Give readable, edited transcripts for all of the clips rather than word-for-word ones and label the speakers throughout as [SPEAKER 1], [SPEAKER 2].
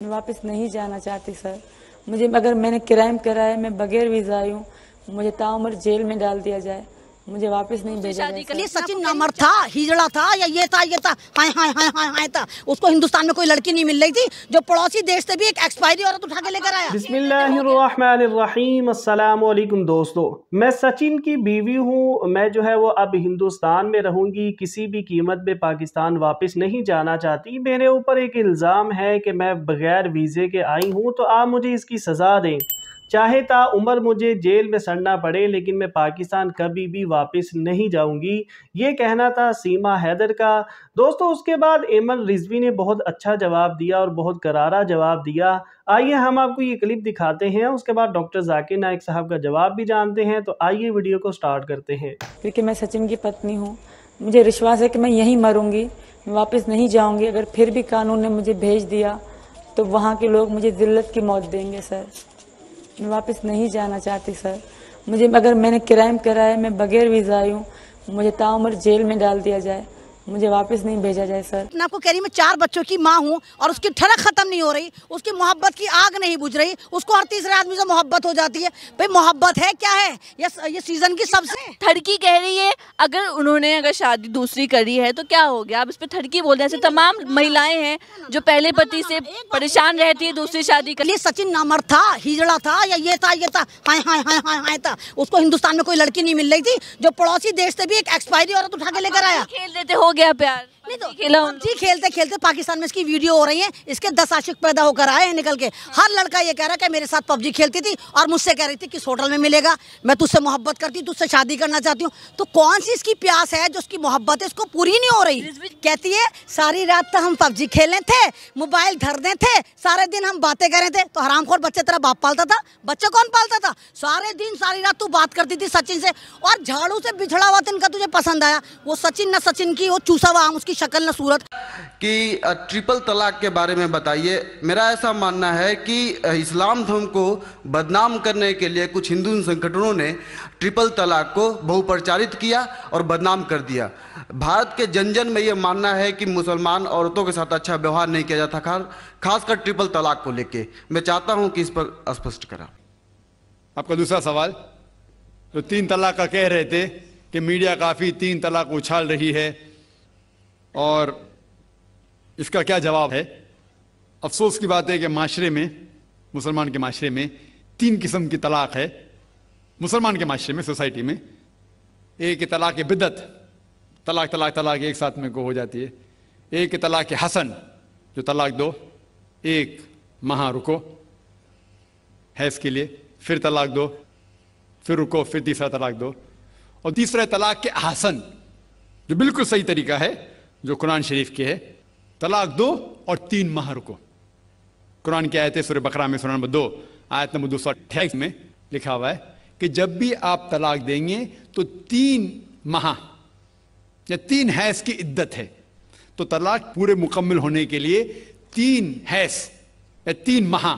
[SPEAKER 1] मैं वापस नहीं जाना चाहती सर। मुझे अगर मैंने क्राइम करा है, मैं बगैर वीज़ा आई हूँ, मुझे ताउम्र जेल में डाल दिया जाए, मुझे वापस नहीं भेजा जाए।
[SPEAKER 2] शादी सचिन नामर्द था, हिजड़ा था या ये था हाय हाय हाय हाय हाय था। उसको हिंदुस्तान में कोई लड़की नहीं मिल रही थी जो पड़ोसी देश से भी एक एक्सपायरी औरत उठा के लेकर आया।
[SPEAKER 3] बिस्मिल्लाहिर्रहमानिर्रहीम। अस्सलाम वालेकुम दोस्तों, मैं सचिन की बीवी हूँ। मैं जो है वो अब हिंदुस्तान में रहूँगी, किसी भी कीमत पे पाकिस्तान वापस नहीं जाना चाहती। मेरे ऊपर एक इल्ज़ाम है कि मैं बगैर वीज़े के आई हूँ, तो आप मुझे इसकी सज़ा दें। चाहे ता उम्र मुझे जेल में सड़ना पड़े, लेकिन मैं पाकिस्तान कभी भी वापस नहीं जाऊंगी। ये कहना था सीमा हैदर का। दोस्तों, उसके बाद एमन रिजवी ने बहुत अच्छा जवाब दिया और बहुत करारा जवाब दिया। आइए हम आपको ये क्लिप दिखाते हैं, उसके बाद डॉक्टर जाकिर नाइक साहब का जवाब भी जानते हैं। तो आइए वीडियो को स्टार्ट करते हैं।
[SPEAKER 1] क्योंकि मैं सचिन की पत्नी हूँ, मुझे विश्वास है कि मैं यहीं मरूंगी, मैं वापस नहीं जाऊंगी। अगर फिर भी कानून ने मुझे भेज दिया तो वहाँ के लोग मुझे जिल्लत की मौत देंगे सर। मैं वापस नहीं जाना चाहती सर। मुझे अगर मैंने क्राइम करा है, मैं बगैर वीज़ा आई हूँ, मुझे ताउम्र जेल में डाल दिया जाए, मुझे वापस नहीं भेजा जाए सर।
[SPEAKER 2] मैं आपको कह रही, मैं 4 बच्चों की माँ हूँ और उसकी ठड़क खत्म नहीं हो रही, उसकी मोहब्बत की आग नहीं बुझ रही। उसको हर तीसरे आदमी से मोहब्बत हो जाती है। भाई मोहब्बत है क्या है? ये सीजन की सबसे
[SPEAKER 4] थड़की कह रही है अगर शादी दूसरी करी है तो क्या हो गया? अब इस पे थड़की बोल रहे हैं। ऐसे तमाम महिलाएं हैं जो पहले पति से परेशान रहती है दूसरी शादी कर।
[SPEAKER 2] सचिन नामर्द था, हिजड़ा था या ये था हाय हाय हाय हाय हाय था। उसको हिंदुस्तान में कोई लड़की नहीं मिल रही थी जो पड़ोसी देश से भी एक एक्सपायरी औरत उठा के लेकर आया।
[SPEAKER 4] खेल देते हो गया प्यार,
[SPEAKER 2] नहीं तो जी खेलते खेलते पाकिस्तान में इसकी वीडियो हो रही है। इसके 10 आशिक पैदा होकर आए हैं निकल के। हर लड़का ये कह रहा है कि मेरे साथ पबजी खेलती थी और मुझसे कह रही थी किस होटल में मिलेगा, मैं तुझसे मोहब्बत करती हूँ, तुझसे शादी करना चाहती हूँ। तो कौन सी इसकी प्यास है जो उसकी मोहब्बत है इसको पूरी नहीं हो रही? कहती है सारी रात तो हम पबजी खेले थे, मोबाइल धरने थे, सारे दिन हम बातें कर रहे थे। तो हरामखोर बच्चे तेरा बाप पालता था? बच्चे कौन पालता था? सारे दिन सारी रात तू बात करती थी सचिन से, और झाड़ू से बिछड़ा हुआ तिनका तुझे पसंद आया। वो सचिन न सचिन की वो चूसा हुआ आम, उसकी शक्ल न सूरत।
[SPEAKER 5] कि ट्रिपल तलाक के बारे में बताइए। मेरा ऐसा मानना है कि इस्लाम धर्म को बदनाम करने के लिए कुछ हिंदू संगठनों ने ट्रिपल तलाक को बहुप्रचारित किया और बदनाम कर दिया। भारत के जन जन में ये मानना है कि मुसलमान औरतों के साथ अच्छा व्यवहार नहीं किया जाता, खासकर ट्रिपल तलाक को लेके। मैं चाहता हूं कि इस पर स्पष्ट करा।
[SPEAKER 6] आपका दूसरा सवाल, तो 3 तलाक का कह रहे थे कि मीडिया काफ़ी 3 तलाक उछाल रही है, और इसका क्या जवाब है? अफसोस की बात है कि माशरे में, मुसलमान के माशरे में 3 किस्म की तलाक है। मुसलमान के माशरे में, सोसाइटी में, एक तलाक बिदअत, तलाक तलाक तलाक एक साथ में को हो जाती है। एक तलाक हसन, जो तलाक दो, एक माह रुको हैज़ के लिए, फिर तलाक दो, फिर रुको, फिर तीसरा तलाक दो। और तीसरा तलाक के हसन, जो बिल्कुल सही तरीका है, जो कुरान शरीफ के है, तलाक दो और 3 माह रुको। कुरान की आयत है सूरह बकरा में, सूरह नंबर 2 आयत नंबर 228 में लिखा हुआ है कि जब भी आप तलाक देंगे तो 3 माह या 3 हैज़ की इद्दत है। तो तलाक पूरे मुकम्मल होने के लिए 3 हैज़ या 3 माह,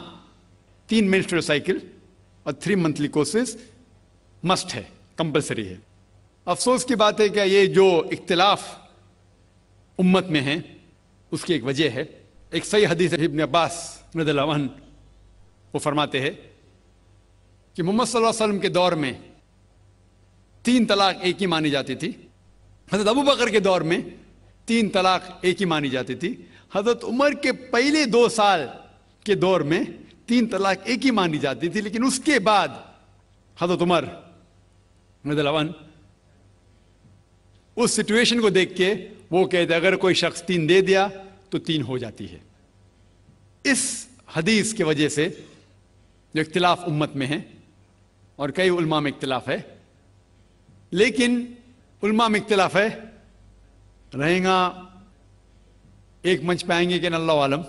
[SPEAKER 6] 3 मेंस्ट्रुअल साइकिल और 3 मंथली कोर्सेज मस्ट है, कंपलसरी है। अफसोस की बात है कि ये जो इख्तिलाफ उम्मत में है उसकी एक वजह है। एक सही हदीस है, इब्न अब्बास रज़ियल्लाहु अन्हु वो फरमाते हैं कि मोहम्मद सल्लल्लाहु अलैहि वसल्लम के दौर में 3 तलाक एक ही मानी जाती थी। हज़रत अबू बकर के दौर में 3 तलाक एक ही मानी जाती थी। हज़रत उमर के पहले 2 साल के दौर में 3 तलाक एक ही मानी जाती थी, लेकिन उसके बाद हज़रत उमर रज़ियल्लाहु अन्हु उस सिचुएशन को देख के वो कहते अगर कोई शख्स 3 दे दिया तो 3 हो जाती है। इस हदीस की वजह से जो इख्तिलाफ उम्मत में है, और कई उलमा में इख्तिलाफ है, लेकिन उलमा में इख्तिलाफ है रहेगा, एक मंच पे आएंगे कि अल्लाह आलम।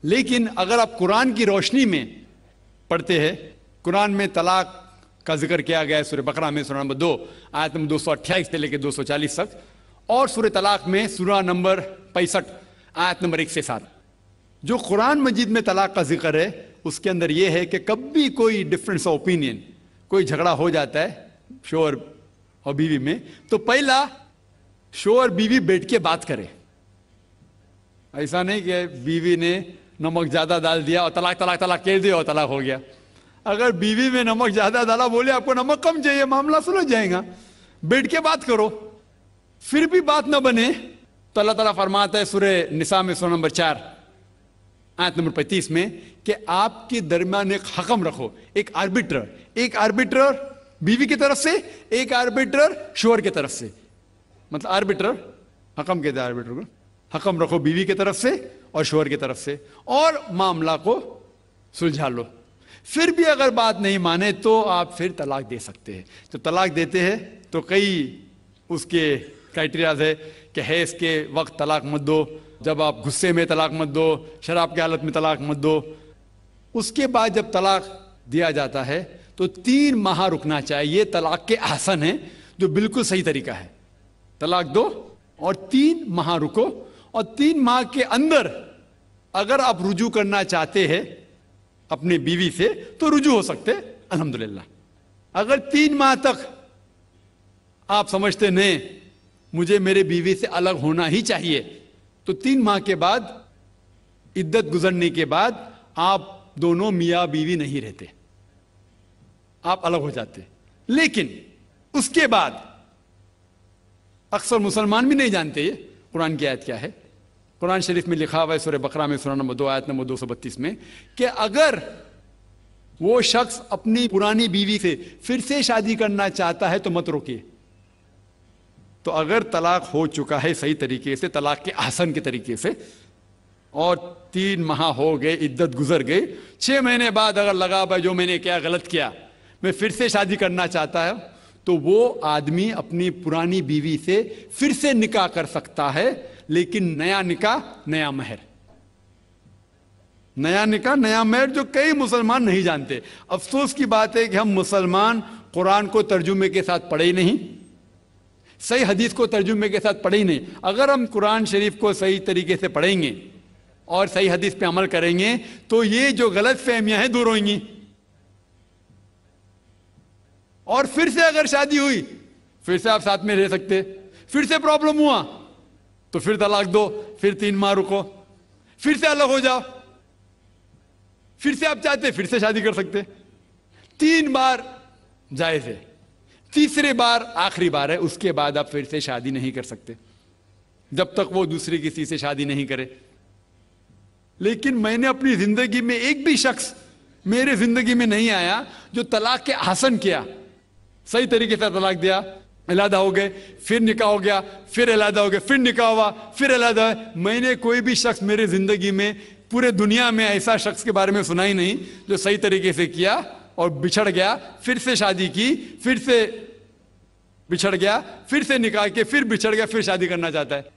[SPEAKER 6] लेकिन अगर आप कुरान की रोशनी में पढ़ते हैं, कुरान में तलाक का जिक्र किया गया है सूरह बकरा में, सूरह नंबर 2 आयत नंबर 228 से लेकर 240 तक, और सूरह तलाक में सूरह नंबर 65 आयत नंबर 1 से 7। जो कुरान मजीद में तलाक का जिक्र है उसके अंदर यह है कि कभी कोई डिफरेंस ऑफ ओपिनियन, कोई झगड़ा हो जाता है शोहर और बीवी में, तो पहला शोहर बीवी बैठ के बात करे। ऐसा नहीं कि बीवी ने नमक ज़्यादा डाल दिया और तलाक तलाक तलाक कह दिया और तलाक हो गया। अगर बीवी में नमक ज़्यादा डाला, बोले आपको नमक कम चाहिए, मामला सुलझ जाएगा, बैठ के बात करो। फिर भी बात न बने तो अल्लाह ताला फरमाता है सूरह निसा में सूरह नंबर 4 आयत नंबर 35 में कि आपके दरमियान एक हकम रखो, एक आर्बिट्रर बीवी की तरफ से, एक आर्बिट्रर शोहर की तरफ से। मतलब आर्बिट्रर, हकम कहते हैं आर्बिट्रर को, हकम रखो बीवी की तरफ से और शोहर की तरफ से, और मामला को सुलझा लो। फिर भी अगर बात नहीं माने तो आप फिर तलाक दे सकते हैं। तो तलाक देते हैं तो कई उसके क्राइटेरियाज है कि हैज़ के वक्त तलाक मत दो, जब आप गुस्से में तलाक मत दो, शराब की हालत में तलाक मत दो। उसके बाद जब तलाक दिया जाता है तो 3 माह रुकना चाहिए। ये तलाक के आसन है जो बिल्कुल सही तरीका है। तलाक दो और 3 माह रुको, और 3 माह के अंदर अगर आप रुजू करना चाहते हैं अपनी बीवी से तो रुजू हो सकते, अल्हम्दुलिल्लाह। अगर 3 माह तक आप समझते नहीं मुझे मेरे बीवी से अलग होना ही चाहिए, तो 3 माह के बाद, इद्दत गुजरने के बाद, आप दोनों मियाँ बीवी नहीं रहते, आप अलग हो जाते। लेकिन उसके बाद अक्सर मुसलमान भी नहीं जानते ये कुरान की आयत क्या है। कुरान शरीफ में लिखा हुआ है सूरह बकरा में सूरह नंबर 2 आयत नंबर 232 में कि अगर वो शख्स अपनी पुरानी बीवी से फिर से शादी करना चाहता है तो मत रोकिए। तो अगर तलाक हो चुका है सही तरीके से, तलाक के आसन के तरीके से, और 3 माह हो गए, इद्दत गुजर गई, 6 महीने बाद अगर लगा भाई जो मैंने क्या गलत किया, मैं फिर से शादी करना चाहता है, तो वो आदमी अपनी पुरानी बीवी से फिर से निकाह कर सकता है, लेकिन नया निकाह नया महर। नया निकाह नया महर जो कई मुसलमान नहीं जानते। अफसोस की बात है कि हम मुसलमान कुरान को तर्जुमे के साथ पढ़े ही नहीं, सही हदीस को तर्जुमे के साथ पढ़े ही नहीं। अगर हम कुरान शरीफ को सही तरीके से पढ़ेंगे और सही हदीस पे अमल करेंगे तो ये जो गलत फहमियां हैं दूर होंगी। और फिर से अगर शादी हुई, फिर से आप साथ में रह सकते, फिर से प्रॉब्लम हुआ तो फिर तलाक दो, फिर 3 माह रुको, फिर से अलग हो जाओ, फिर से आप चाहते फिर से शादी कर सकते। 3 बार जायज है, तीसरे बार आखिरी बार है, उसके बाद आप फिर से शादी नहीं कर सकते जब तक वो दूसरी किसी से शादी नहीं करे। लेकिन मैंने अपनी जिंदगी में एक भी शख्स मेरे जिंदगी में नहीं आया जो तलाक के आसन किया, सही तरीके से तलाक दिया, अलहदा हो गए, फिर निकाह हो गया, फिर अलहदा हो गए, फिर निकाह हुआ, फिर अलहदा। मैंने कोई भी शख्स मेरे जिंदगी में पूरे दुनिया में ऐसा शख्स के बारे में सुना ही नहीं जो सही तरीके से किया और बिछड़ गया, फिर से शादी की, फिर से बिछड़ गया, फिर से निकाह के, फिर बिछड़ गया, फिर शादी करना चाहता है।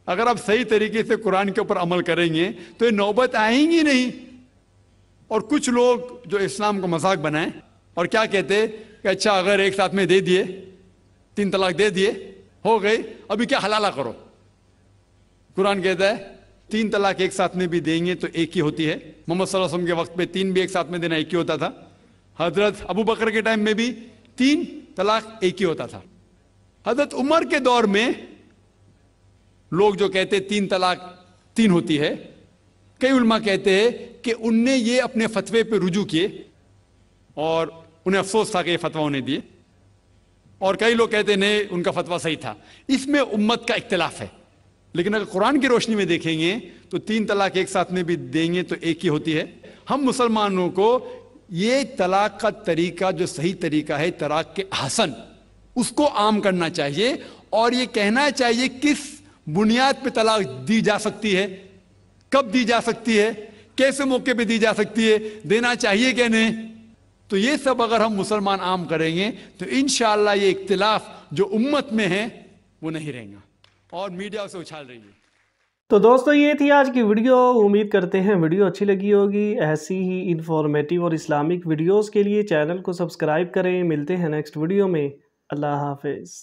[SPEAKER 6] अगर आप सही तरीके से कुरान के ऊपर अमल करेंगे तो ये नौबत आएंगी नहीं। और कुछ लोग जो इस्लाम को मजाक बनाए और क्या कहते कि अच्छा अगर एक साथ में दे दिए, 3 तलाक दे दिए, हो गई, अभी क्या हलाला करो। कुरान कहता है 3 तलाक एक साथ में भी देंगे तो एक ही होती है। मोहम्मद सल्लल्लाहु अलैहि वसल्लम के वक्त पे 3 भी एक साथ में देना एक ही होता था। हजरत अबू बकर के टाइम में भी 3 तलाक एक ही होता था। हजरत उमर के दौर में लोग जो कहते 3 तलाक 3 होती है, कई उलमा कहते हैं कि उनने ये अपने फतवे पे रुजू किए और उन्हें अफसोस था कि ये फतवा उन्हें दिए, और कई लोग कहते नहीं उनका फतवा सही था। इसमें उम्मत का इख्तिलाफ है। लेकिन अगर कुरान की रोशनी में देखेंगे तो 3 तलाक एक साथ में भी देंगे तो एक ही होती है। हम मुसलमानों को ये तलाक का तरीका जो सही तरीका है, तलाक के हसन, उसको आम करना चाहिए और ये कहना चाहिए किस बुनियाद पे तलाक दी जा सकती है, कब दी जा सकती है, कैसे मौके पे दी जा सकती है, देना चाहिए क्या नहीं। तो ये सब अगर हम मुसलमान आम करेंगे तो इंशाअल्लाह ये इख्तिलाफ जो उम्मत में है वो नहीं रहेगा और मीडिया उसे उछाल रही है।
[SPEAKER 3] तो दोस्तों ये थी आज की वीडियो। उम्मीद करते हैं वीडियो अच्छी लगी होगी। ऐसी ही इंफॉर्मेटिव और इस्लामिक वीडियोस के लिए चैनल को सब्सक्राइब करें। मिलते हैं नेक्स्ट वीडियो में। अल्लाह हाफिज़।